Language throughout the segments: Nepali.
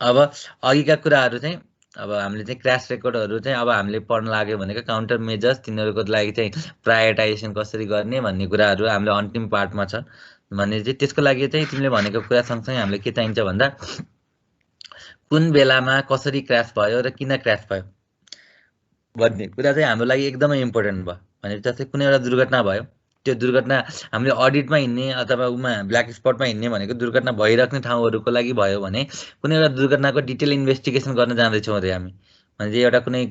अब अघिका कुराहरू चाहिँ अब हामीले चाहिँ क्रास रेकर्डहरू चाहिँ अब हामीले पढ्न लाग्यो भनेको काउन्टर मेजर्स तिनीहरूको लागि चाहिँ प्रायोरिटाइजेसन कसरी गर्ने भन्ने कुराहरू हामीले अन्तिम पार्टमा छ भने चाहिँ त्यसको लागि चाहिँ तिमीले भनेको कुरा सँगसँगै हामीले के चाहिन्छ भन्दा कुन बेलामा कसरी क्रास भयो र किन क्रास भयो भन्ने कुरा चाहिँ हाम्रो लागि एकदमै इम्पोर्टेन्ट भयो भने जस्तै कुनै एउटा दुर्घटना भयो त्यो दुर्घटना हामीले अडिटमा हिँड्ने अथवा उमा ब्ल्याक स्पटमा हिँड्ने भनेको दुर्घटना भइराख्ने ठाउँहरूको लागि भयो भने कुनै एउटा दुर्घटनाको डिटेल इन्भेस्टिगेसन गर्न जाँदैछौँ अरे हामी भने चाहिँ एउटा कुनै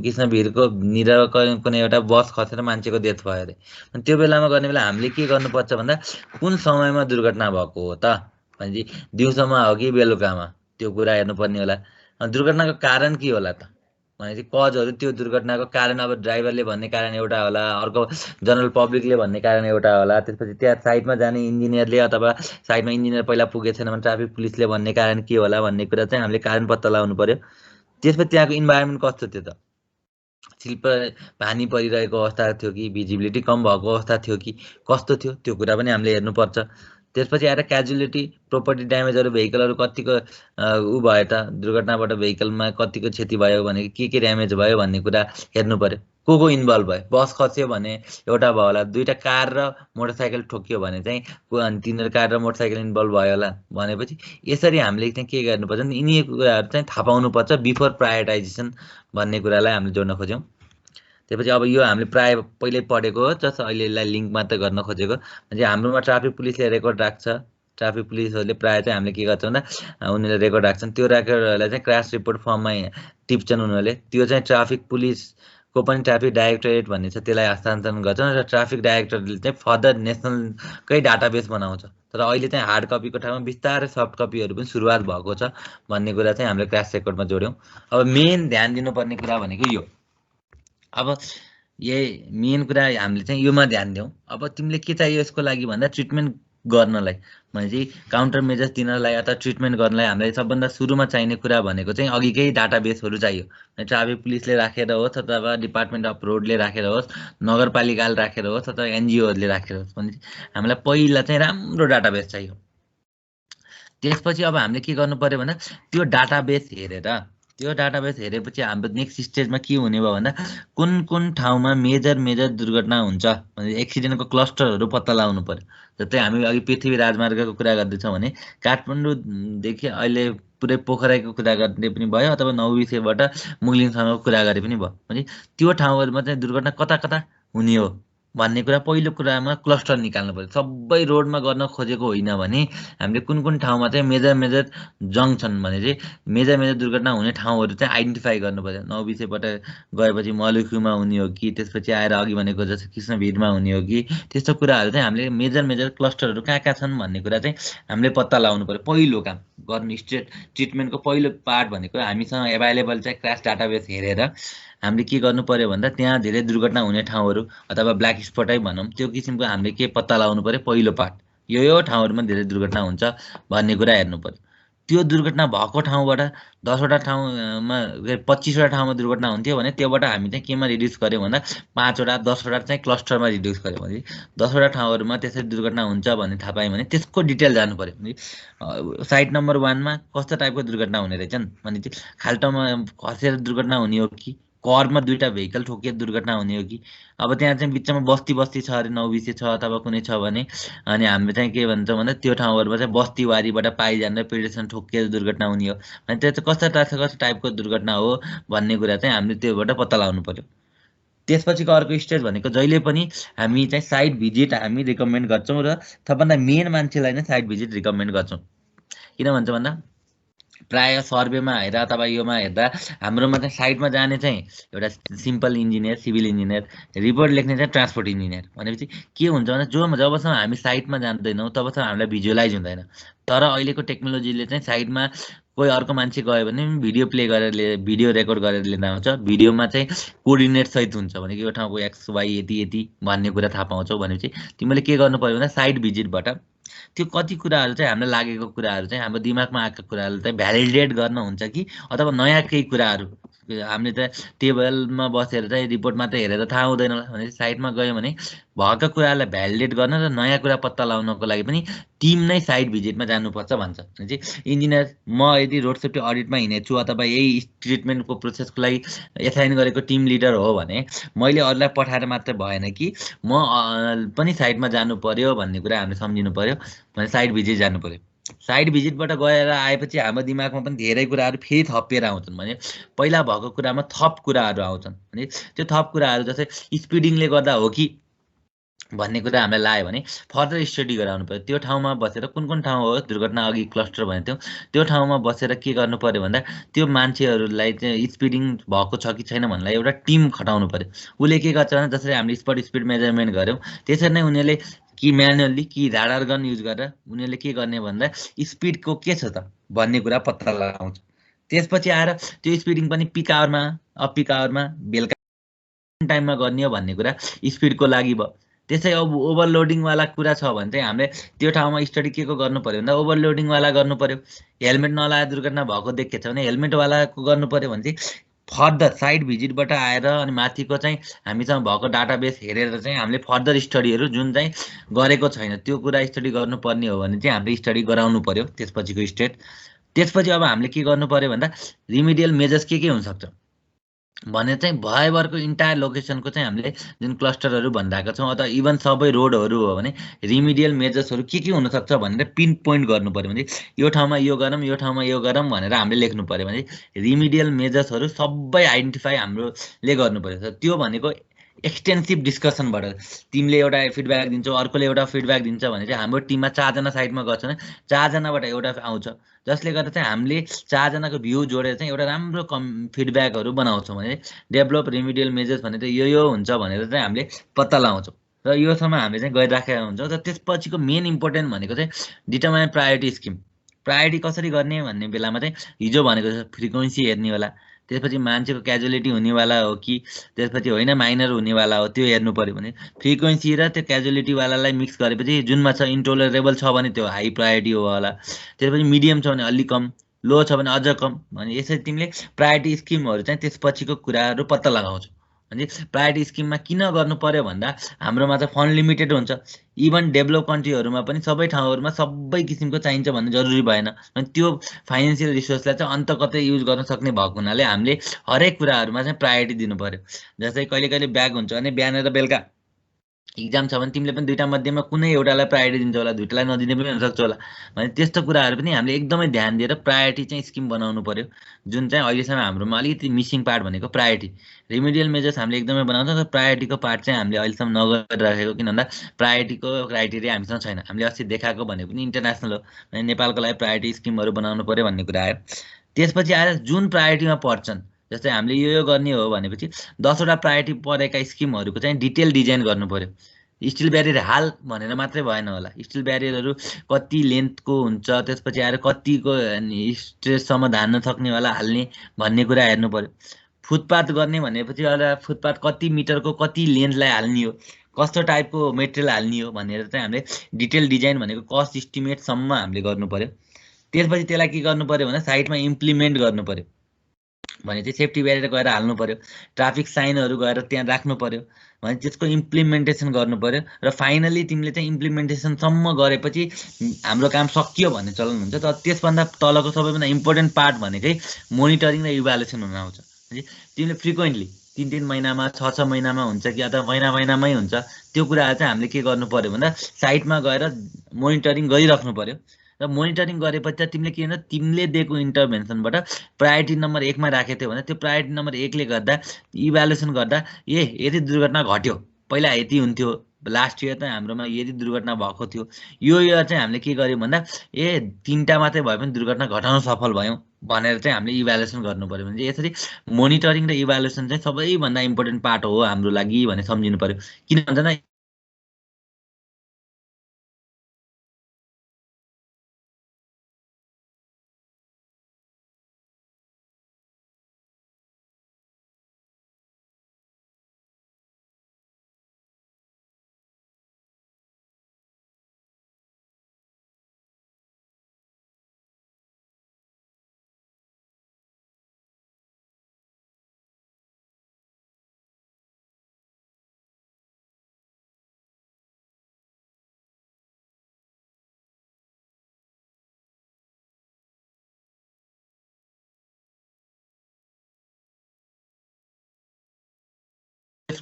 कृष्णवीरको निर कुनै एउटा बस खसेर मान्छेको डेथ भयो अरे अनि त्यो बेलामा गर्ने बेला हामीले के गर्नुपर्छ भन्दा कुन समयमा दुर्घटना भएको हो त भने चाहिँ दिउँसोमा हो कि बेलुकामा त्यो कुरा हेर्नुपर्ने होला दुर्घटनाको कारण के होला त भनेपछि कजहरू त्यो दुर्घटनाको कारण अब ड्राइभरले भन्ने कारण एउटा होला अर्को जनरल पब्लिकले भन्ने कारण एउटा होला त्यसपछि त्यहाँ साइडमा जाने इन्जिनियरले अथवा साइडमा इन्जिनियर पहिला पुगेको छैन भने ट्राफिक पुलिसले भन्ने कारण के होला भन्ने कुरा चाहिँ हामीले कारण पत्ता लगाउनु पर्यो त्यसपछि त्यहाँको इन्भाइरोमेन्ट कस्तो थियो त शिल्प पानी परिरहेको अवस्था थियो कि भिजिबिलिटी कम भएको अवस्था थियो कि कस्तो थियो त्यो कुरा पनि हामीले हेर्नुपर्छ त्यसपछि आएर क्याजुअलिटी प्रोपर्टी ड्यामेजहरू भेहिकलहरू कतिको ऊ भयो त दुर्घटनाबाट भेहिकलमा कतिको क्षति भयो भने के ड्यामेज भयो भन्ने कुरा हेर्नु पर्यो को इन्भल्भ भयो बस खस्यो भने एउटा भयो होला दुईवटा कार र मोटरसाइकल ठोकियो भने चाहिँ अनि तिनीहरू कार र मोटरसाइकल इन्भल्भ भयो होला भनेपछि यसरी हामीले चाहिँ के गर्नुपर्छ नि यिनी कुराहरू चाहिँ थाहा पाउनुपर्छ बिफोर प्रायोरिटाइजेसन भन्ने कुरालाई हामीले जोड्न खोज्यौँ त्यसपछि अब यो हामीले प्राय पहिल्यै पढेको हो जस्ट अहिले यसलाई लिङ्क मात्र गर्न खोजेको म्हणजे हाम्रोमा ट्राफिक पुलिसले रेकर्ड राख्छ ट्राफिक पुलिसहरूले प्राय चाहिँ हामीले के गर्छ भन्दा उनीहरूले रेकर्ड राख्छन् त्यो रेकर्डहरूलाई चाहिँ क्रास रिपोर्ट फर्ममा टिप्छन् उनीहरूले त्यो चाहिँ ट्राफिक पुलिसको पनि ट्राफिक डाइरेक्टरेट भन्ने छ त्यसलाई हस्तान्तरण गर्छन् र ट्राफिक डाइरेक्टरले चाहिँ फर्दर नेसनलकै डाटाबेस बनाउँछ तर अहिले चाहिँ हार्ड कपीको ठाउँमा बिस्तारै सफ्ट कपीहरू पनि सुरुवात भएको छ भन्ने कुरा चाहिँ हामीले क्रास रेकर्डमा जोड्यौँ अब मेन ध्यान दिनुपर्ने कुरा भनेको यो अब यही मेन कुरा हामीले चाहिँ योमा ध्यान दिउँ अब तिमीले के चाहियो यसको लागि भन्दा ट्रिटमेन्ट गर्नलाई भने चाहिँ काउन्टर मेजर्स दिनलाई अथवा ट्रिटमेन्ट गर्नलाई हामीलाई सबभन्दा सुरुमा चाहिने कुरा भनेको चाहिँ अघिकै डाटाबेसहरू चाहियो ट्राफिक पुलिसले राखेर होस् अथवा डिपार्टमेन्ट अफ रोडले राखेर होस् नगरपालिकाले राखेर होस् अथवा एनजिओहरूले राखेर होस् भने हामीलाई पहिला चाहिँ राम्रो डाटाबेस चाहियो त्यसपछि अब हामीले के गर्नु पर्यो भन्दा त्यो डाटाबेस हेरेपछि हाम्रो नेक्स्ट स्टेजमा के हुने भयो भन्दा कुन ठाउँमा मेजर दुर्घटना हुन्छ भने एक्सिडेन्टको क्लस्टरहरू पत्ता लगाउनु पर्यो जस्तै हामी अघि पृथ्वी राजमार्गको कुरा गर्दैछौँ भने काठमाडौँदेखि अहिले पुरै पोखराको कुरा गर्ने पनि भयो अथवा नौबिसेबाट मुगलिङसम्मको कुरा गरे पनि भयो भने त्यो ठाउँहरूमा चाहिँ दुर्घटना कता कता हुने हो भन्ने कुरा पहिलो कुरामा क्लस्टर निकाल्नु पर्यो सबै रोडमा गर्न खोजेको होइन भने हामीले कुन ठाउँमा चाहिँ मेजर जङ्क्सन भने चाहिँ मेजर दुर्घटना हुने ठाउँहरू चाहिँ आइडेन्टिफाई गर्नु पर्यो नौबिसेबाट गएपछि मलुखुमा हुने हो कि त्यसपछि आएर अघि भनेको जस्तो कृष्णभिरमा हुने हो कि त्यस्तो कुराहरू चाहिँ हामीले मेजर क्लस्टरहरू कहाँ छन् भन्ने कुरा चाहिँ हामीले पत्ता लगाउनु पर्यो पहिलो काम गर्नु ट्रिटमेन्टको पहिलो पार्ट भनेको हामीसँग एभाइलेबल चाहिँ क्रास डाटाबेस हेरेर हामीले के गर्नु पर्यो भन्दा त्यहाँ धेरै दुर्घटना हुने ठाउँहरू अथवा ब्ल्याक स्पटै भनौँ त्यो किसिमको हामीले के पत्ता लगाउनु पर्यो पहिलो पार्ट यो ठाउँहरूमा धेरै दुर्घटना हुन्छ भन्ने कुरा हेर्नु पर्यो त्यो दुर्घटना भएको ठाउँबाट 10वटा ठाउँमा 25वटा ठाउँमा दुर्घटना हुन्थ्यो भने त्योबाट हामी चाहिँ केमा रिड्युस गर्यौँ भन्दा 5वटा 10वटा चाहिँ क्लस्टरमा रिड्युस गर्यौँ भने 10वटा ठाउँहरूमा त्यसरी दुर्घटना हुन्छ भन्ने थाहा पायौँ भने त्यसको डिटेल जानु पर्यो साइट नम्बर 1मा कस्तो टाइपको दुर्घटना हुने रहेछन् भने चाहिँ खाल्टोमा खसेर दुर्घटना हुने हो कि करमा दुईवटा भेहिकल ठोकिएर दुर्घटना हुने हो कि अब त्यहाँ चाहिँ बिचमा बस्ती छ अरे नौबिसे छ अथवा कुनै छ भने अनि हामीले चाहिँ के भन्छौँ भन्दा त्यो ठाउँहरूमा चाहिँ बस्तीवारीबाट पाइजाँदा पेडेस्ट्रियन ठोकिएर दुर्घटना हुने हो अनि त्यो चाहिँ कस्तो टाइपको दुर्घटना हो भन्ने कुरा चाहिँ हामीले त्योबाट पत्ता लगाउनु पर्यो त्यसपछिको अर्को स्टेज भनेको जहिले पनि हामी चाहिँ साइट भिजिट हामी रिकमेन्ड गर्छौँ र सबभन्दा मेन मान्छेलाई नै साइट भिजिट रिकमेन्ड गर्छौँ किन भन्छ भन्दा प्राय सर्वेमा हेर्दा अथवा योमा हेर्दा हाम्रोमा चाहिँ साइडमा जाने चाहिँ एउटा simple engineer civil engineer report लेख्ने चाहिँ ट्रान्सपोर्ट इन्जिनियर भनेपछि के हुन्छ भने जबसम्म हामी साइटमा जान्दैनौँ तबसम्म हामीलाई भिजुअलाइज हुँदैन तर अहिलेको टेक्नोलोजीले चाहिँ साइडमा कोही अर्को मान्छे गयो भने भिडियो प्ले गरेर भिडियो रेकर्ड गरेर लिएर आउँछ भिडियोमा चाहिँ कोअर्डिनेट सहित हुन्छ भने यो ठाउँको एक्स वाइ यति भन्ने कुरा थाहा पाउँछौ भनेपछि तिमीले के गर्नु पर्यो भन्दा साइट भिजिटबाट त्यो कति कुराहरू चाहिँ हामीलाई लागेको कुराहरू चाहिँ हाम्रो दिमागमा आएको कुराहरू चाहिँ भ्यालिडेट गर्न हुन्छ कि अथवा नयाँ केही कुराहरू हामीले त टेबलमा बसेर चाहिँ रिपोर्ट मात्रै हेरेर थाहा हुँदैन होला भने साइटमा गयो भने भएका कुरालाई भ्यालिडेट गर्न र नयाँ कुरा पत्ता लगाउनको लागि पनि टिम नै साइट भिजिटमा जानुपर्छ भन्छ भनेपछि इन्जिनियर म यदि रोड सेफ्टी अडिटमा हिँडेको छु अथवा यही ट्रिटमेन्टको प्रोसेसको लागि एसाइन गरेको टिम लिडर हो भने मैले अरूलाई पठाएर मात्रै भएन कि म पनि साइटमा जानु पर्यो भन्ने कुरा हामीले सम्झिनु पर्यो भने साइट भिजिट जानु पर्यो। साइट भिजिटबाट गएर आएपछि हाम्रो दिमागमा पनि धेरै कुराहरू फेरि थपिएर आउँछन् भने पहिला भएको कुरामा थप कुराहरू आउँछन् भने त्यो थप कुराहरू जस्तै स्पिडिङले गर्दा हो कि भन्ने कुरा हामीलाई लाग्यो भने फर्दर स्टडी गराउनु पर्यो। त्यो ठाउँमा बसेर कुन कुन ठाउँ हो दुर्घटना अघि क्लस्टर भनेको थियौँ त्यो ठाउँमा बसेर के गर्नु पर्यो भन्दा त्यो मान्छेहरूलाई चाहिँ स्पिडिङ भएको छ कि छैन भन्नलाई एउटा टिम खटाउनु पर्यो। उसले के गर्छ भने जसरी हामीले स्पिड मेजरमेन्ट गऱ्यौँ त्यसरी नै उनीहरूले कि म्यानुअल्ली कि राडार गन युज गरेर उनीहरूले के गर्ने भन्दा स्पिडको के छ त भन्ने कुरा पत्ता लगाउँछ। त्यसपछि आएर त्यो स्पिडिङ पनि पिक आवरमा अफ पिक आवरमा बेलुका टाइममा गर्ने हो भन्ने कुरा स्पिडको लागि भयो। त्यसै अब ओभरलोडिङवाला कुरा छ भने चाहिँ हामीले त्यो ठाउँमा स्टडी के को गर्नु पर्यो भन्दा ओभरलोडिङवाला गर्नु पर्यो। हेलमेट नलाएर दुर्घटना भएको देखेको छ भने हेलमेटवालाको गर्नु पर्यो भने चाहिँ फर्दर साइट भिजिटबाट आएर अनि माथिको चाहिँ हामीसँग भएको डाटाबेस हेरेर चाहिँ हामीले फर्दर स्टडीहरू जुन चाहिँ गरेको छैन त्यो कुरा स्टडी गर्नुपर्ने हो भने चाहिँ हामीले स्टडी गराउनु पर्यो त्यसपछिको स्टेट। त्यसपछि अब हामीले के गर्नु पर्यो भन्दा रिमिडियल मेजर्स के हुनसक्छ भने चाहिँ भएभरको इन्टायर लोकेसनको चाहिँ हामीले जुन क्लस्टरहरू भनिरहेका छौँ अथवा इभन सबै रोडहरू हो भने रिमिडियल मेजर्सहरू के हुनसक्छ भनेर पिन पोइन्ट गर्नु पर्यो भने यो ठाउँमा यो गरौँ यो ठाउँमा यो गरौँ भनेर हामीले लेख्नु पर्यो भने रिमिडियल मेजर्सहरू सबै आइडेन्टिफाई हाम्रोले गर्नु पर्यो। त्यो भनेको एक्सटेन्सिभ डिस्कसनबाट तिमीले एउटा फिडब्याक दिन्छौ अर्कोले एउटा फिडब्याक दिन्छ भने चाहिँ हाम्रो टिममा 4जना साइडमा गर्छ भने 4जनाबाट एउटा आउँछ जसले गर्दा चाहिँ हामीले 4जनाको भ्यू जोडेर चाहिँ एउटा राम्रो फिडब्याकहरू बनाउँछौँ भने डेभलप रिमिडियल मेजर्स भने चाहिँ यो हुन्छ भनेर चाहिँ हामीले पत्ता लगाउँछौँ र योसम्म हामीले चाहिँ गरिराखेका हुन्छौँ। र त्यसपछिको मेन इम्पोर्टेन्ट भनेको चाहिँ डिटर्माइन प्रायोरिटी स्किम। प्रायोरिटी कसरी गर्ने भन्ने बेलामा चाहिँ हिजो भनेको फ्रिक्वेन्सी हेर्ने होला त्यसपछि मान्छेको क्याजुअलिटी हुनेवाला हो कि त्यसपछि होइन माइनर हुनेवाला हो त्यो हेर्नु पर्यो भने फ्रिक्वेन्सी र त्यो क्याजुअलिटीवालालाई मिक्स गरेपछि जुनमा छ इन्टोलरेबल छ भने त्यो हाई प्रायोरिटी हो होला त्यसपछि मिडियम छ भने अलिक कम लो छ भने अझ कम भने यसरी तिमीले प्रायोरिटी स्किमहरू चाहिँ त्यसपछिको कुराहरू पत्ता लगाउँछौ। भने प्रायोरिटी स्किममा किन गर्नु पर्यो भन्दा हाम्रोमा चाहिँ फन्ड लिमिटेड हुन्छ। इभन डेभलप कन्ट्रीहरूमा पनि सबै ठाउँहरूमा सबै किसिमको चाहिन्छ भन्ने जरुरी भएन अनि त्यो फाइनेन्सियल रिसोर्सलाई चाहिँ अन्त कतै युज गर्न सक्ने भएको हुनाले हामीले हरेक कुराहरूमा चाहिँ प्रायोरिटी दिनु पर्यो। जस्तै कहिले कहिले ब्याग हुन्छ भने बिहान र बेलुका इक्जाम छ भने तिमीले पनि दुईटा मध्येमा कुनै एउटालाई प्रायोरिटी दिन्छ होला दुईटालाई नदिने पनि हुनसक्छ होला भने त्यस्तो कुराहरू पनि हामीले एकदमै ध्यान दिएर प्रायोरिटी चाहिँ स्किम बनाउनु पर्यो। जुन चाहिँ अहिलेसम्म हाम्रोमा अलिकति मिसिङ पार्ट भनेको प्रायोरिटी रिमिडियल मेजर्स हामीले एकदमै बनाउँछौँ तर प्रायोरिटीको पार्ट चाहिँ हामीले अहिलेसम्म नगरिराखेको किन भन्दा प्रायोरिटीको क्राइटेरिया हामीसँग छैन। हामीले अस्ति देखाएको भने पनि इन्टरनेसनल हो भने नेपालको लागि प्रायोरिटी स्किमहरू बनाउनु पर्यो भन्ने कुरा आयो। त्यसपछि आएर जुन प्रायोरिटीमा पर्छन् जस्तै हामीले यो गर्ने हो भनेपछि 10वटा प्रायोरिटी परेका स्किमहरूको चाहिँ डिटेल डिजाइन गर्नु पर्यो। स्टिल ब्यारियर हाल भनेर मात्रै भएन होला स्टिल ब्यारियरहरू कति लेन्थको हुन्छ त्यसपछि आएर कतिको स्ट्रेससम्म धान्न सक्नेवाला हाल्ने भन्ने कुरा हेर्नु पर्यो। फुटपाथ गर्ने भनेपछि एउटा फुटपाथ कति मिटरको कति लेन्थलाई हाल्ने हो कस्तो टाइपको मेटेरियल हाल्ने हो भनेर चाहिँ हामीले डिटेल डिजाइन भनेको कस्ट इस्टिमेटसम्म हामीले गर्नु पर्यो। त्यसपछि त्यसलाई के गर्नु पर्यो भन्दा साइटमा इम्प्लिमेन्ट गर्नु पर्यो भने चाहिँ सेफ्टी ब्यारियर गएर हाल्नु पर्यो ट्राफिक साइनहरू गएर त्यहाँ राख्नु पर्यो भने त्यसको इम्प्लिमेन्टेसन गर्नु पर्यो र फाइनली तिमीले चाहिँ इम्प्लिमेन्टेसनसम्म गरेपछि हाम्रो काम सकियो भन्ने चलन हुन्छ। तर त्यसभन्दा तलको सबैभन्दा इम्पोर्टेन्ट पार्ट भनेकै मोनिटरिङ र इभ्यालुएसन हुन आउँछ। तिमीले फ्रिक्वेन्टली 3 महिनामा 6 महिनामा हुन्छ कि अथवा महिनामै हुन्छ त्यो कुराहरू चाहिँ हामीले के गर्नु पर्यो भन्दा साइटमा गएर मोनिटरिङ गरिराख्नु पर्यो र मोनिटरिङ गरेपछि त तिमीले के भन्छ तिमीले दिएको इन्टरभेन्सनबाट प्रायोरिटी नम्बर 1मा राखेको थियो भने त्यो प्रायोरिटी नम्बर 1ले गर्दा इभ्यालुएसन गर्दा यति दुर्घटना घट्यो पहिला यति हुन्थ्यो लास्ट इयर त हाम्रोमा यति दुर्घटना भएको थियो यो इयर चाहिँ हामीले के गर्यौँ भन्दा 3टा मात्रै भए पनि दुर्घटना घटाउन सफल भयौँ भनेर चाहिँ हामीले इभ्यालुएसन गर्नु पर्यो भने यसरी मोनिटरिङ र इभ्यालुएसन चाहिँ सबैभन्दा इम्पोर्टेन्ट पार्ट हो हाम्रो लागि भने सम्झिनु पर्यो। किन भन्दा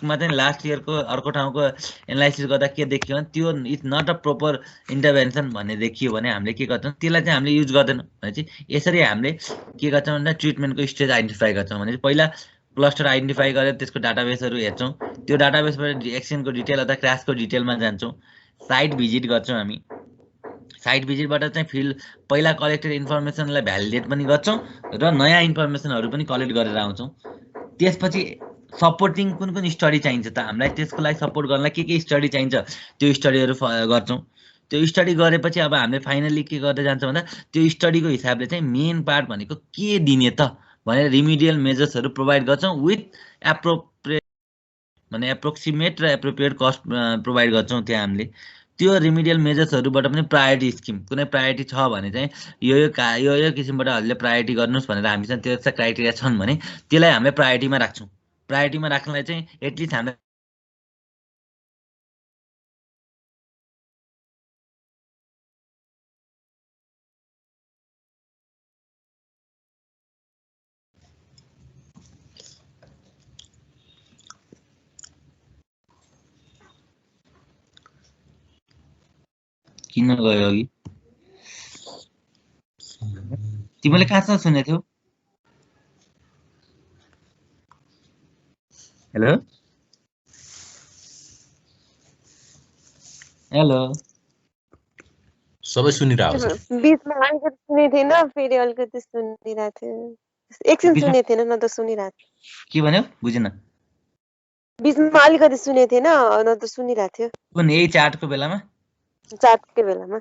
रिस्कमा चाहिँ लास्ट इयरको अर्को ठाउँको एनालाइसिस गर्दा के देखियो भने त्यो it's not a proper intervention भन्ने देखियो भने हामीले के गर्छौँ त्यसलाई चाहिँ हामीले युज गर्दैनौँ भनेपछि यसरी हामीले के गर्छौँ भन्दा ट्रिटमेन्टको स्टेज आइडेन्टिफाई गर्छौँ भने पहिला क्लस्टर आइडेन्टिफाई गरेर त्यसको डाटाबेसहरू हेर्छौँ त्यो डाटाबेसबाट एक्सचेन्जको डिटेल अथवा क्रासको डिटेलमा जान्छौँ साइट भिजिट गर्छौँ हामी साइट भिजिटबाट चाहिँ फिल्ड पहिला कलेक्टेड इन्फर्मेसनलाई भ्यालिडेट पनि गर्छौँ र नयाँ इन्फर्मेसनहरू पनि कलेक्ट गरेर आउँछौँ त्यसपछि सपोर्टिङ कुन स्टडी चाहिन्छ त हामीलाई त्यसको लागि सपोर्ट गर्नलाई के स्टडी चाहिन्छ त्यो स्टडीहरू गर्छौँ त्यो स्टडी गरेपछि अब हामीले फाइनली के गर्दै जान्छौँ भन्दा त्यो स्टडीको हिसाबले चाहिँ मेन पार्ट भनेको के दिने त भनेर रिमिडियल मेजर्सहरू प्रोभाइड गर्छौँ विथ एप्रोप्रिएट भने एप्रोक्सिमेट र एप्रोप्रिएट कस्ट प्रोभाइड गर्छौँ त्यहाँ हामीले त्यो रिमिडियल मेजर्सहरूबाट पनि प्रायोरिटी स्किम कुनै प्रायोरिटी छ भने चाहिँ यो किसिमबाटहरूले प्रायोरिटी गर्नुहोस् भनेर हामीसँग त्यस्ता क्राइटेरिया छन् भने त्यसलाई हामीले प्रायोरिटीमा राख्छौँ प्रायोरिटीमा राख्नलाई चाहिँ एटलिस्ट हामीलाई किन गयो अघि तिमीले कहाँसँग सुनेको थियौ हेलो हेलो सबै सुनिरहेको छ बीचमा अलिकति सुनेको थिएन फेरि अलिकति सुनिरहेको थियो एकछिन सुनेको थिएन न त सुनिरहेको के भन्यो बुझिन बीचमा अलिकति सुनेको थिएन न त सुनिरहेको थियो कुन यही चार्टको बेलामा चार्टकै बेलामा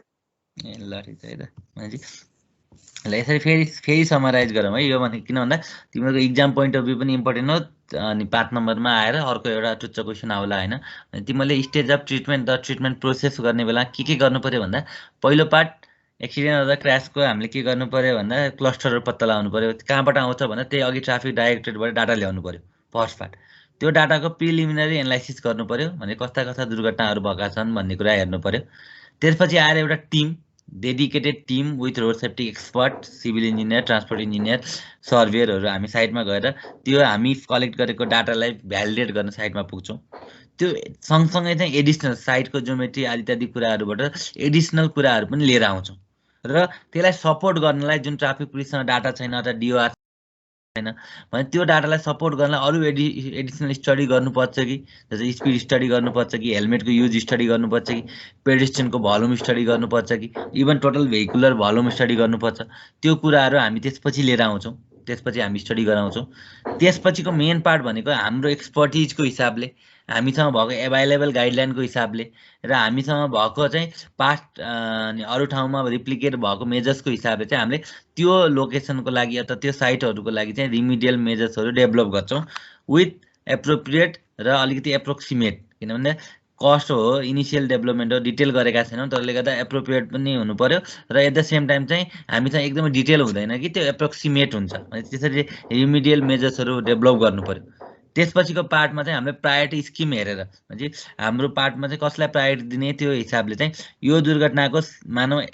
ए ल ठिक छ है त भनेपछि ल यसरी फेरि समराइज गरौँ है यो भने किन भन्दा तिमीहरूको इक्जाम पोइन्ट अफ भ्यू पनि इम्पोर्टेन्ट हो अनि 5 नम्बरमा आएर अर्को एउटा टुच्च क्वेसन आउला होइन तिमीले stage of treatment the treatment process गर्ने बेला के गर्नु पर्यो भन्दा पहिलो पार्ट एक्सिडेन्ट अथवा क्रासको हामीले के गर्नु पर्यो भन्दा क्लस्टरहरू पत्ता लगाउनु पर्यो कहाँबाट आउँछ भन्दा त्यही अघि ट्राफिक डाइरेक्टरेटबाट डाटा ल्याउनु पर्यो फर्स्ट पार्ट त्यो डाटाको प्रिलिमिनरी एनालाइसिस गर्नु पर्यो भने कस्ता दुर्घटनाहरू भएका छन् भन्ने कुरा हेर्नु पर्यो त्यसपछि आएर एउटा team dedicated team with road safety expert civil engineer transport engineer सर्भेयरहरू हामी साइडमा गएर त्यो हामी कलेक्ट गरेको डाटालाई भ्यालिडेट गर्न साइडमा पुग्छौँ त्यो सँगसँगै चाहिँ एडिसनल साइटको ज्योमेट्री आदि इत्यादि कुराहरूबाट एडिसनल कुराहरू पनि लिएर आउँछौँ र त्यसलाई सपोर्ट गर्नलाई जुन ट्राफिक पुलिससँग डाटा छैन अथवा डिओआर छैन भने त्यो डाटालाई सपोर्ट गर्न अरू एडिसनल स्टडी गर्नुपर्छ कि जस्तै स्पिड स्टडी गर्नुपर्छ कि हेलमेटको युज स्टडी गर्नुपर्छ कि पेडेस्ट्रियनको भोल्युम स्टडी गर्नुपर्छ कि इभन टोटल भेहिकुलर भोल्युम स्टडी गर्नुपर्छ त्यो कुराहरू हामी त्यसपछि लिएर आउँछौँ त्यसपछि हामी स्टडी गराउँछौँ त्यसपछिको मेन पार्ट भनेको हाम्रो एक्सपर्टिजको हिसाबले हामीसँग भएको एभाइलेबल गाइडलाइनको हिसाबले र हामीसँग भएको चाहिँ पास्ट अरू ठाउँमा रिप्लिकेट भएको मेजर्सको हिसाबले चाहिँ हामीले त्यो लोकेसनको लागि अथवा त्यो साइटहरूको लागि चाहिँ रिमिडियल मेजर्सहरू डेभलप गर्छौँ विथ एप्रोप्रिएट र अलिकति एप्रोक्सिमेट किनभने कस्ट हो इनिसियल डेभलपमेन्ट हो डिटेल गरेका छैनौँ त्यसले गर्दा एप्रोप्रिएट पनि हुनु पर्यो र एट द सेम टाइम चाहिँ हामीसँग एकदमै डिटेल हुँदैन कि त्यो एप्रोक्सिमेट हुन्छ त्यसरी रिमिडियल मेजर्सहरू डेभलप गर्नु पर्यो त्यसपछिको पार्टमा चाहिँ हामीले प्रायोरिटी स्किम हेरेर म्हणजे हाम्रो पार्टमा चाहिँ कसलाई प्रायोरिटी दिने त्यो हिसाबले चाहिँ यो दुर्घटनाको मानव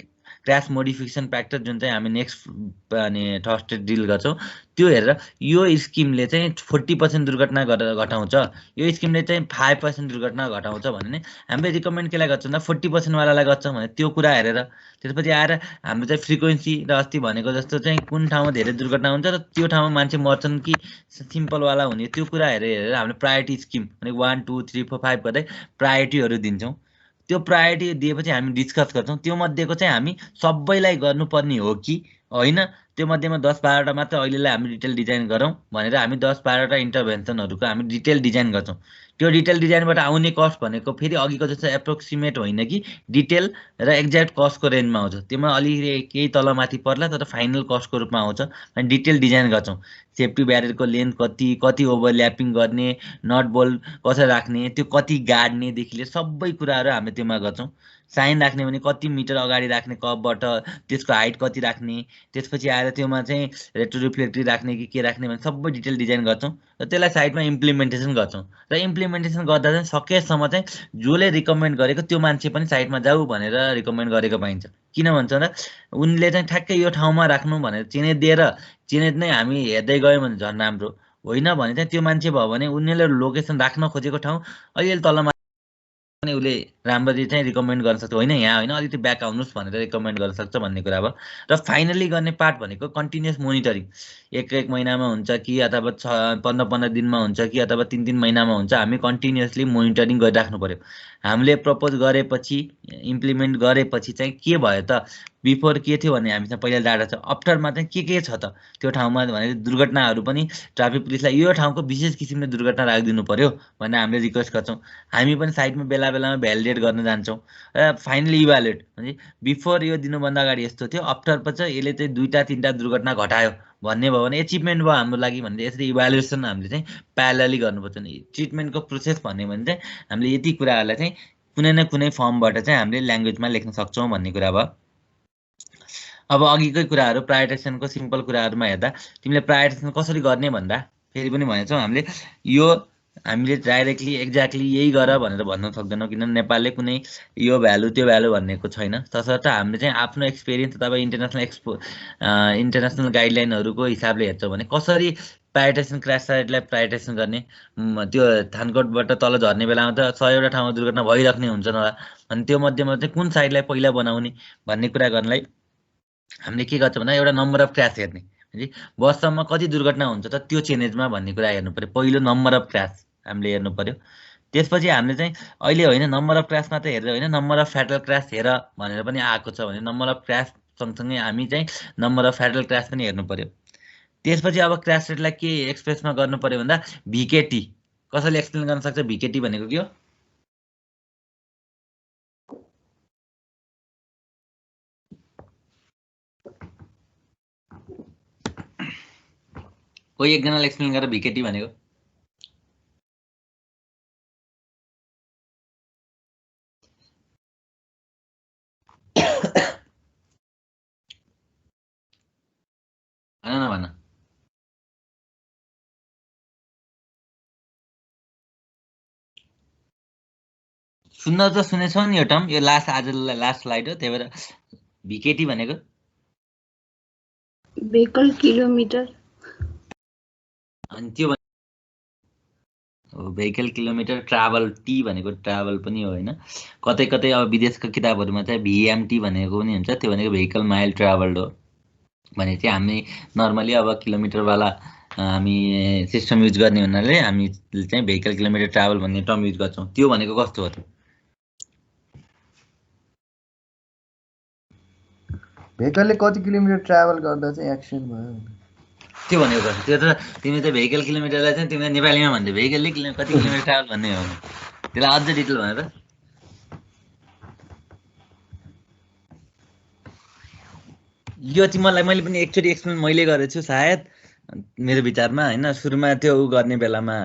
क्रास मोडिफिकेसन फ्याक्टर जुन चाहिँ हामी नेक्स्ट अनि थर्सडे डिल गर्छौँ त्यो हेरेर यो स्किमले चाहिँ 40% दुर्घटना घटाउँछ यो स्किमले चाहिँ 5% दुर्घटना घटाउँछ भने हामीले रिकमेन्ड केलाई गर्छौँ भन्दा 40% वालालाई गर्छौँ भने त्यो कुरा हेरेर त्यसपछि आएर हाम्रो चाहिँ फ्रिक्वेन्सी र अस्ति भनेको जस्तो चाहिँ कुन ठाउँमा धेरै दुर्घटना हुन्छ र त्यो ठाउँमा मान्छे मर्छन् कि सिम्पलवाला हुने त्यो कुरा हेरेर हामीले प्रायोरिटी स्किम भने 1 2 3 4 5 गर्दै प्रायोरिटीहरू दिन्छौँ त्यो प्रायोरिटी दिएपछि हामी डिस्कस गर्छौँ त्यो मध्येको चाहिँ हामी सबैलाई गर्नुपर्ने हो कि होइन त्यो मध्येमा 10-12वटा मात्र अहिलेलाई हामी डिटेल डिजाइन गरौँ भनेर हामी 10-12वटा इन्टरभेन्सनहरूको हामी डिटेल डिजाइन गर्छौँ त्यो डिटेल डिजाइनबाट आउने कस्ट भनेको फेरि अघिको जस्तो एप्रोक्सिमेट होइन कि डिटेल र एक्ज्याक्ट कस्टको रेन्जमा आउँछ त्यसमा अलि केही तलमाथि पर्ला तर फाइनल कस्टको रूपमा आउँछ अनि डिटेल डिजाइन गर्छौँ सेफ्टी ब्यारियरको लेन्थ कति ओभरल्यापिङ गर्ने नट बोल्ट कसरी राख्ने त्यो कति गाड्नेदेखि लिएर सबै कुराहरू हामीले त्योमा गर्छौँ साइन राख्ने भने कति मिटर अगाडि राख्ने कपबाट त्यसको हाइट कति राख्ने त्यसपछि आएर त्योमा चाहिँ रेट्रोरिफ्लेक्टिभ राख्ने कि के राख्ने भने सबै डिटेल डिजाइन गर्छौँ र त्यसलाई साइडमा इम्प्लिमेन्टेसन गर्छौँ र इम्प्लिमेन्टेसन गर्दा चाहिँ सकेसम्म चाहिँ जसले रिकमेन्ड गरेको त्यो मान्छे पनि साइडमा जाऊ भनेर रिकमेन्ड गरेको पाइन्छ किन भन्छ भन्दा उनले चाहिँ ठ्याक्कै यो ठाउँमा राख्नु भनेर चिनेट दिएर चिनेट नै हामी हेर्दै गयौँ भने झन् राम्रो होइन भने चाहिँ त्यो मान्छे भयो भने उनीहरूले लोकेसन राख्न खोजेको ठाउँ अलिअलि तल पनि उसले राम्ररी चाहिँ रिकमेन्ड गर्न सक्छ, होइन यहाँ होइन अलिकति ब्याक आउनुहोस् भनेर रिकमेन्ड गर्न सक्छ भन्ने कुरा भयो। र फाइनली गर्ने पार्ट भनेको कन्टिन्युस मोनिटरिङ, एक महिनामा हुन्छ कि अथवा 15 दिनमा हुन्छ कि अथवा 3 महिनामा हुन्छ, हामी कन्टिन्युसली मोनिटरिङ गरिराख्नु पर्यो। हामीले प्रपोज गरेपछि इम्प्लिमेन्ट गरेपछि चाहिँ के भयो त, बिफोर के थियो भने हामीसँग पहिला डाटा छ, आफ्टरमा चाहिँ के छ त त्यो ठाउँमा भने दुर्घटनाहरू पनि ट्राफिक पुलिसलाई यो ठाउँको विशेष किसिमले दुर्घटना राखिदिनु पर्यो भनेर हामीले रिक्वेस्ट गर्छौँ। हामी पनि साइडमा बेला बेलामा भ्यालिडेट गर्न जान्छौँ र फाइनली इभ्यालुएट म्हणजे बिफोर यो दिनुभन्दा अगाडि यस्तो थियो, आफ्टर पछि यसले चाहिँ 2-3 दुर्घटना घटायो भन्ने भयो भने एचिभमेन्ट भयो हाम्रो लागि भनेर यसरी इभ्यालुएसन हामीले चाहिँ प्यारलली गर्नुपर्छ। नि ट्रिटमेन्टको प्रोसेस भन्ने भने चाहिँ हामीले यति कुराहरूलाई चाहिँ कुनै न कुनै फर्मबाट चाहिँ हामीले ल्याङ्ग्वेजमा लेख्न सक्छौँ भन्ने कुरा भयो। अब अघिकै कुराहरू प्रायोरिटाइजेसनको सिम्पल कुराहरूमा हेर्दा तिमीले प्रायोरिटाइजेसन कसरी गर्ने भन्दा फेरि पनि भनेछौँ हामीले यो हामीले डाइरेक्टली एक्ज्याक्टली यही गर भनेर भन्न सक्दैनौँ, किनभने नेपालले कुनै यो भ्यालु त्यो भ्यालु भन्नेको छैन। तसर्थ हामीले चाहिँ आफ्नो एक्सपिरियन्स अथवा इन्टरनेसनल गाइडलाइनहरूको हिसाबले हेर्छौँ भने कसरी प्रायोरिटाइजेसन क्रास साइटलाई प्रायोरिटाइजेसन गर्ने। त्यो थानकोटबाट तल झर्ने बेलामा त 100वटा ठाउँमा दुर्घटना भइराख्ने हुन्छ होला, अनि त्यो मध्येमा चाहिँ कुन साइडलाई पहिला बनाउने भन्ने कुरा गर्नलाई हामीले के गर्छौँ भन्दा एउटा नम्बर अफ क्रास हेर्ने, वर्षमा कति दुर्घटना हुन्छ त त्यो चेनेजमा भन्ने कुरा हेर्नु पर्यो। पहिलो नम्बर अफ क्रास हामीले हेर्नु पर्यो। त्यसपछि हामीले चाहिँ अहिले होइन नम्बर अफ क्रास मात्रै हेरेर होइन, नम्बर अफ फ्याटल क्रास हेर भनेर पनि आएको छ भने नम्बर अफ क्रास सँगसँगै हामी चाहिँ नम्बर अफ फ्याटल क्रास पनि हेर्नु पर्यो। त्यसपछि अब क्रास रेटलाई के एक्सप्रेसमा गर्नु पर्यो भन्दा भिकेटी। कसैले एक्सप्लेन गर्न सक्छ भिकेटी भनेको के हो? कोही एकजनाले एक्सप्लेन गरेर भिकेटी भनेको? भन न भन। सुन्न त सुनेछौ नि यो टर्म, यो आज लास्ट स्लाइड हो, त्यही भएर भिकेटी भनेको भेहिकल किलोमिटर। अनि त्यो भेहिकल किलोमिटर, ट्राभल टी भनेको ट्राभल पनि हो होइन। कतै कतै अब विदेशको किताबहरूमा चाहिँ भिएमटी भनेको पनि हुन्छ, त्यो भनेको भेहिकल माइल ट्राभल्ड हो भने चाहिँ हामी नर्मली अब किलोमिटरवाला हामी सिस्टम युज गर्ने हुनाले हामी चाहिँ भेहिकल किलोमिटर ट्राभल भन्ने टर्म युज गर्छौँ। त्यो भनेको कस्तो हो त? भेहिकलले कति किलोमिटर ट्राभल गर्दा चाहिँ एक्सिडेन्ट भयो त्यो भनेको कस्तो? त्यो त तिमी त भेहिकल किलोमिटरलाई चाहिँ तिमीले नेपालीमा भन्दै भेहिकलले कति किलोमिटर ट्राभल भन्ने हो, त्यसलाई अझ डिटेल भनेर यो तिमीलाई मैले पनि एकचोटि एक्सप्लेन मैले गरेको छु सायद मेरो विचारमा होइन। सुरुमा त्यो गर्ने बेलामा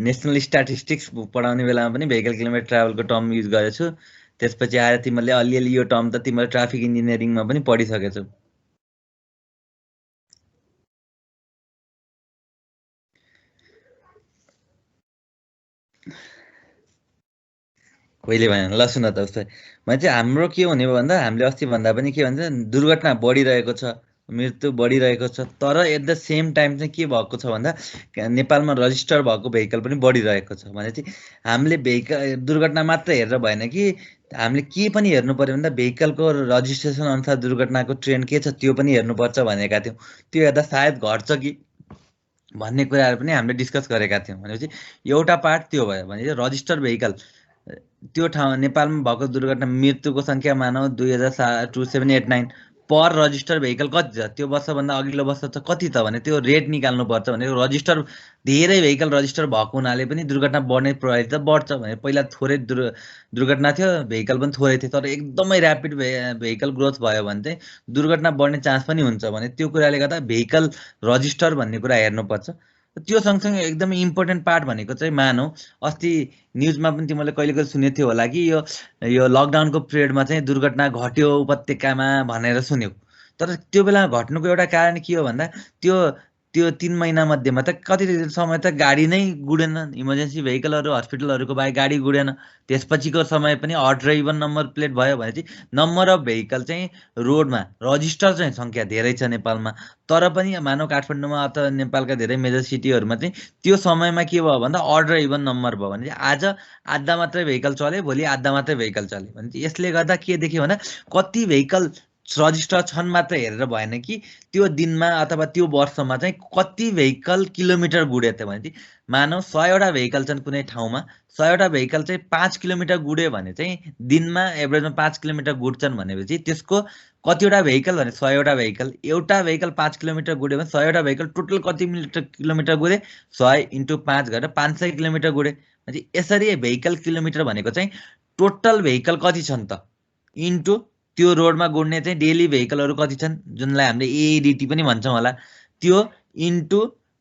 नेसनल स्ट्याटिस्टिक्स पढाउने बेलामा पनि भेहिकल किलोमिटर ट्राभलको टर्म युज गरेको छु। त्यसपछि आएर तिमीले अलिअलि यो टर्म त तिमीले ट्राफिक इन्जिनियरिङमा पनि पढिसकेछौ। कहिले भएन ल सुन त उसो भने चाहिँ हाम्रो के हुने भन्दा हामीले अस्ति भन्दा पनि के भन्छ दुर्घटना बढिरहेको छ, मृत्यु बढिरहेको छ, तर एट द सेम टाइम चाहिँ के भएको छ भन्दा नेपालमा रजिस्टर भएको भेहिकल पनि बढिरहेको छ भने चाहिँ हामीले भेहिकल दुर्घटना मात्र हेरेर भएन कि हामीले के पनि हेर्नु पर्यो भन्दा भेहिकलको रजिस्ट्रेसन अनुसार दुर्घटनाको ट्रेन्ड के छ त्यो पनि हेर्नुपर्छ भनेका थियौँ। त्यो हेर्दा सायद घट्छ कि भन्ने कुराहरू पनि हामीले डिस्कस गरेका थियौँ। भनेपछि एउटा पार्ट त्यो भयो भने चाहिँ रजिस्टर भेहिकल त्यो ठाउँ नेपालमा भएको दुर्घटना मृत्युको सङ्ख्या मानौ 2789 पर रजिस्टर भेहिकल कति छ, त्यो वर्षभन्दा अघिल्लो वर्ष त कति त भने त्यो रेट निकाल्नुपर्छ भने रजिस्टर धेरै भेहिकल रजिस्टर भएको हुनाले पनि दुर्घटना बढ्ने प्रभावित त बढ्छ भने पहिला थोरै दुर्घटना थियो, भेहिकल पनि थोरै थियो, तर एकदमै ऱ्यापिड भेहिकल ग्रोथ भयो भने चाहिँ दुर्घटना बढ्ने चान्स पनि हुन्छ भने त्यो कुराले गर्दा भेहिकल रजिस्टर भन्ने कुरा हेर्नुपर्छ। त्यो सँगसँगै एकदमै इम्पोर्टेन्ट पार्ट भनेको चाहिँ मानौ अस्ति न्युजमा पनि तिमीले कहिले कहिले सुनेको थियो होला कि यो लकडाउनको पिरियडमा चाहिँ दुर्घटना घट्यो उपत्यकामा भनेर सुन्यौ, तर त्यो बेला घट्नुको एउटा कारण के हो भन्दा त्यो 3 महिना मध्येमा त कति समय त गाडी नै गुडेन, इमर्जेन्सी भेहिकलहरू हस्पिटलहरूको बाहेक गाडी गुडेन। त्यसपछिको समय पनि अड र इभन नम्बर प्लेट भयो भने चाहिँ नम्बर अफ भेहिकल चाहिँ रोडमा रजिस्टर चाहिँ सङ्ख्या धेरै छ नेपालमा। तर पनि मानव काठमाडौँमा अथवा नेपालका धेरै मेजर सिटीहरूमा चाहिँ त्यो समयमा के भयो भन्दा अड र इभन नम्बर भयो भने चाहिँ आज आधा मात्रै भेहिकल चल्यो, भोलि आधा मात्रै भेहिकल चल्यो भने चाहिँ यसले गर्दा के देख्यो भन्दा कति भेहिकल रजिस्टर छन् मात्र हेरेर भएन कि त्यो दिनमा अथवा त्यो वर्षमा चाहिँ कति भेहिकल किलोमिटर गुड्यो त भने चाहिँ मानव 100वटा भेहिकल छन् कुनै ठाउँमा, 100वटा भेहिकल चाहिँ 5 किलोमिटर गुड्यो भने चाहिँ दिनमा एभरेजमा 5 किलोमिटर गुड्छन् भनेपछि त्यसको कतिवटा भेहिकल भने 100वटा भेहिकल, एउटा भेहिकल 5 किलोमिटर गुड्यो भने 100वटा भेहिकल टोटल कति किलोमिटर गुडे 100 × 5 गरेर 500 किलोमिटर गुडे। म्हणजे यसरी भेहिकल किलोमिटर भनेको चाहिँ टोटल भेहिकल कति छन् त इन्टु त्यो रोडमा गुड्ने चाहिँ डेली भेहिकलहरू कति छन् जुनलाई हामीले एएडीटी पनि भन्छौँ होला, त्यो इन्टु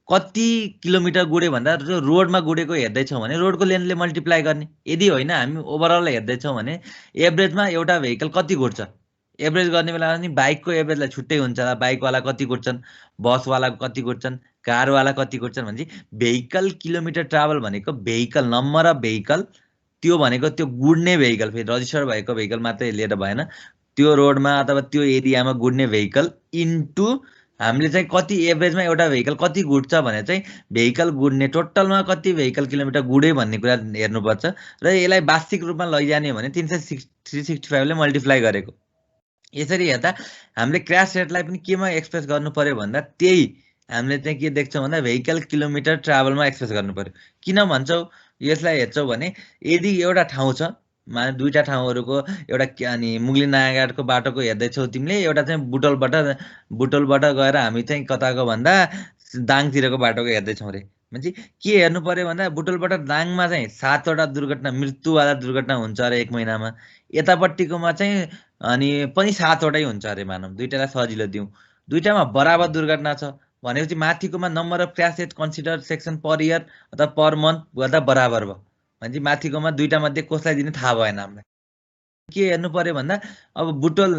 कति किलोमिटर गुड्यो भन्दा रोडमा गुडेको हेर्दैछौँ भने रोडको लेन्थले मल्टिप्लाई गर्ने। यदि होइन हामी ओभरअल हेर्दैछौँ भने एभरेजमा एउटा भेहिकल कति गुड्छ, एभरेज गर्ने बेलामा नि बाइकको एभरेजलाई छुट्टै हुन्छ, बाइकवाला कति गुड्छन्, बसवाला कति गुड्छन्, कारवाला कति गुड्छन् भने भेहिकल किलोमिटर ट्राभल भनेको भेहिकल नम्बर अफ भेहिकल, त्यो भनेको त्यो गुड्ने भेहिकल, फेरि रजिस्टर भएको भेहिकल मात्रै लिएर भएन, त्यो रोडमा अथवा त्यो एरियामा गुड्ने भेहिकल इन्टु हामीले चाहिँ कति एभरेजमा एउटा भेहिकल कति गुड्छ भने चाहिँ भेहिकल गुड्ने टोटलमा कति भेहिकल किलोमिटर गुड्यो भन्ने कुरा हेर्नुपर्छ र यसलाई वार्षिक रूपमा लैजाने भने 365 ले मल्टिप्लाई गरेको। यसरी हेर्दा हामीले क्र्यास रेटलाई पनि केमा एक्सप्रेस गर्नु पर्यो भन्दा त्यही हामीले चाहिँ के देख्छौँ भन्दा भेहिकल किलोमिटर ट्राभलमा एक्सप्रेस गर्नु पर्यो। किन भन्छौँ यसलाई हेर्छौँ भने यदि एउटा ठाउँ छ माने दुईटा ठाउँहरूको एउटा अनि मुगली नयाँघाटको बाटोको हेर्दैछौ तिमीले, एउटा चाहिँ बुटोलबाट गएर हामी चाहिँ कताको भन्दा दाङतिरको बाटोको हेर्दैछौँ रे भने के हेर्नु पर्यो भन्दा बुटोलबाट दाङमा चाहिँ 7वटा दुर्घटना मृत्युवाला दुर्घटना हुन्छ अरे 1 महिनामा, यतापट्टिकोमा चाहिँ अनि पनि 7वटै हुन्छ अरे मानौँ, दुईटालाई सजिलो दिउँ, दुईटामा बराबर दुर्घटना छ भनेपछि माथिकोमा number of crash rate consider section per year अथवा पर मन्थ गर्दा बराबर भयो भने माथिकोमा दुईटा मध्ये कसलाई दिने थाहा भएन हामीलाई। के हेर्नु पर्यो भन्दा अब बुटोल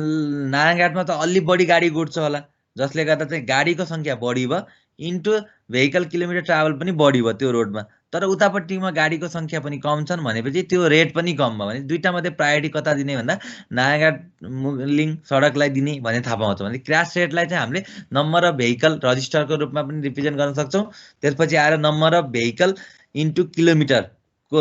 नारायणघाटमा त अलि बढी गाडी गुड्छ होला जसले गर्दा चाहिँ गाडीको संख्या बढी भयो इन्टु भेहिकल किलोमिटर ट्राभल पनि बढी भयो त्यो रोडमा, तर उतापट्टिमा गाडीको संख्या पनि कम छन् भनेपछि त्यो रेट पनि कम भयो भने दुईटा मध्ये प्रायोरिटी कता दिने भन्दा नारायणघाट मुगलिङ सडकलाई दिने भन्ने थाहा पाउँछौँ। भने क्र्यास रेटलाई चाहिँ हामीले नम्बर अफ भेहिकल रजिस्टरको रूपमा पनि रिप्रेजेन्ट गर्न सक्छौँ, त्यसपछि आएर number of vehicle into kilometre को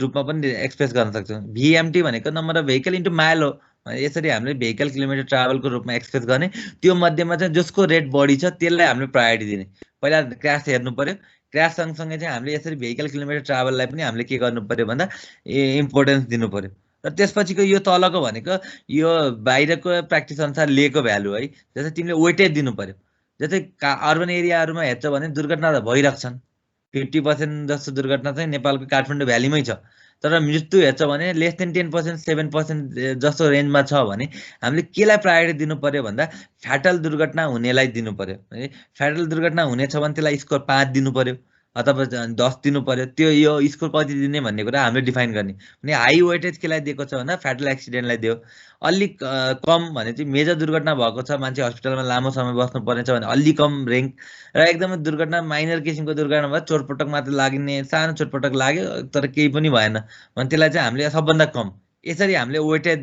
रूपमा पनि एक्सप्रेस गर्न सक्छौँ। भिएमटी भनेको number of vehicle into mile हो, यसरी हामीले भेहिकल किलोमिटर ट्राभलको रूपमा एक्सप्रेस गर्ने। त्यो मध्येमा चाहिँ जसको रेट बढी छ त्यसलाई हामीले प्रायोरिटी दिने, पहिला क्र्यास हेर्नु पर्यो, क्र्यास सँगसँगै चाहिँ हामीले यसरी भेहिकल किलोमिटर ट्राभललाई पनि हामीले के गर्नु पर्यो भन्दा इम्पोर्टेन्स दिनु पर्यो। र त्यसपछिको यो तलको भनेको यो बाहिरको प्र्याक्टिस अनुसार लिएको भ्यालु है, जस्तै तिमीले वेटेज दिनु पर्यो। जस्तै अर्बन एरियाहरूमा हेर्छौ भने दुर्घटना त भइरहेको छन्, 50% जस्तो दुर्घटना चाहिँ नेपालको काठमाडौँ भ्यालीमै छ, तर मृत्यु हेर्छ भने लेस देन 10% 7% जस्तो रेन्जमा छ भने हामीले केलाई प्रायोरिटी दिनु पर्यो भन्दा फ्याटल दुर्घटना हुनेलाई दिनु पर्यो। फ्याटल दुर्घटना हुनेछ भने त्यसलाई स्कोर 5 दिनु पर्यो अथवा 10 दिनु पर्यो, त्यो यो स्कोर कति दिने भन्ने कुरा हामीले डिफाइन गर्ने। भने हाई वेटेज केलाई दिएको छ भन्दा फ्याटल एक्सिडेन्टलाई दियो, अलिक कम भने चाहिँ मेजर दुर्घटना भएको छ, मान्छे हस्पिटलमा लामो समय बस्नु पर्नेछ भने अलि कम र्याङ्क, र एकदमै दुर्घटना माइनर किसिमको दुर्घटना भयो, चोटपटक मात्र लाग्ने, सानो चोटपटक लाग्यो तर केही पनि भएन भने त्यसलाई चाहिँ हामीले सबभन्दा कम, यसरी हामीले वेटेज